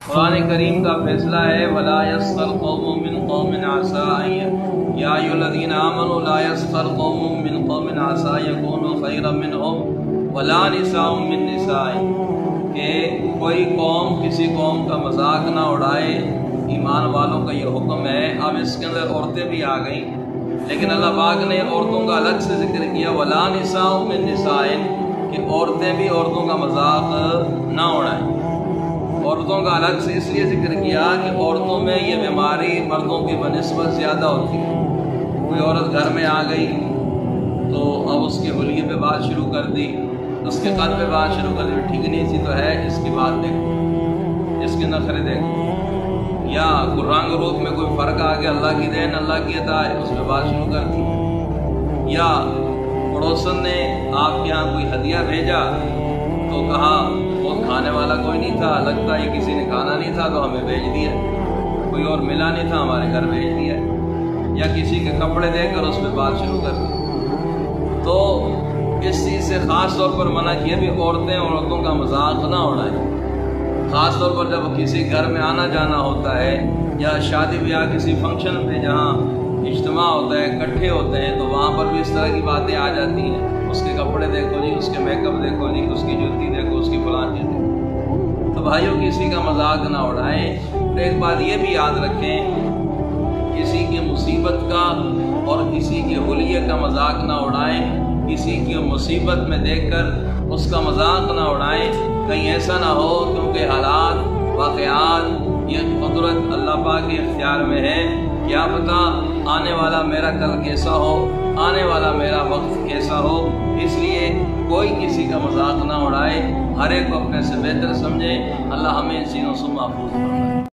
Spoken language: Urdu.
قرآن کریم کا فیصلہ ہے وَلَا يَسْخَرْ قَوْمٌ مِّن قَوْمٍ عَسَىٰ أَن يَا أَيُّهَا الَّذِينَ آمَنُوا لَا يَسْخَرْ قَوْمٌ مِّن قَوْمٍ عَسَىٰ أَن يَكُونُوا خَيْرًا مِّنْهُمْ وَلَا نِسَاءٌ مِّن نِّسَاءٍ کہ کوئی قوم کسی قوم کا مذاق نہ اڑائے۔ ایمان والوں کا یہ حکم ہے۔ اب اس کے اندر عورتیں بھی آ گئیں، لیکن اللہ پاک نے عورتوں کا الگ سے ذکر کیا وَلَا نِسَاءٌ مِّن نِّسَاءٍ کہ عورتیں بھی عورتوں کا مذاق نہ اڑائیں۔ عورتوں کا الگ سے اس لیے ذکر کیا کہ عورتوں میں یہ بیماری مردوں کی بنسبت زیادہ ہوتی ہے۔ کوئی عورت گھر میں آ گئی تو اب اس کے حلیے پہ بات شروع کر دی، اس کے قد پہ بات شروع کر دی، ٹھیک نہیں سی تو ہے اس کی بات دیکھو، اس کے نخرے دیکھو، یا رنگ روپ میں کوئی فرق آ گیا، اللہ کی دین اللہ کی عطا ہے، اس پہ بات شروع کر دی۔ یا پڑوسن نے آپ کے یہاں کوئی ہدیہ بھیجا تو کہا وہ کھانے والا کوئی نہیں تھا، لگتا ہے کسی نے کھانا نہیں تھا تو ہمیں بھیج دیا، کوئی اور ملا نہیں تھا ہمارے گھر بھیج دیا۔ یا کسی کے کپڑے دے کر اس پہ بات شروع کر دی۔ تو اس چیز سے خاص طور پر منع کیا بھی عورتیں عورتوں کا مذاق نہ اڑائیں۔ خاص طور پر جب کسی گھر میں آنا جانا ہوتا ہے یا شادی بیاہ کسی فنکشن پہ جہاں اجتماع ہوتا ہے، اکٹھے ہوتے ہیں، تو وہاں پر بھی اس طرح کی باتیں آ جاتی ہیں۔ اس کے کپڑے دیکھو جی، اس کے میک اپ دیکھو جی، اس کی جوتی دیکھو، اس کی فلاں چیز دیکھو۔ تو بھائیوں کسی کا مذاق نہ اڑائیں۔ تو ایک بات یہ بھی یاد رکھیں، کسی کی مصیبت کا اور کسی کے حلیے کا مذاق نہ اڑائیں۔ کسی کی مصیبت میں دیکھ کر اس کا مذاق نہ اڑائیں، کہیں ایسا نہ ہو، کیونکہ حالات واقعات یہ قدرت اللہ پاک کے اختیار میں ہے۔ کیا پتہ آنے والا میرا کل کیسا ہو، آنے والا میرا وقت کیسا ہو، اس لیے کوئی کسی کا مذاق نہ اڑائے، ہر ایک کو اپنے سے بہتر سمجھے۔ اللہ ہمیں ان چیزوں سے محفوظ فرمائے۔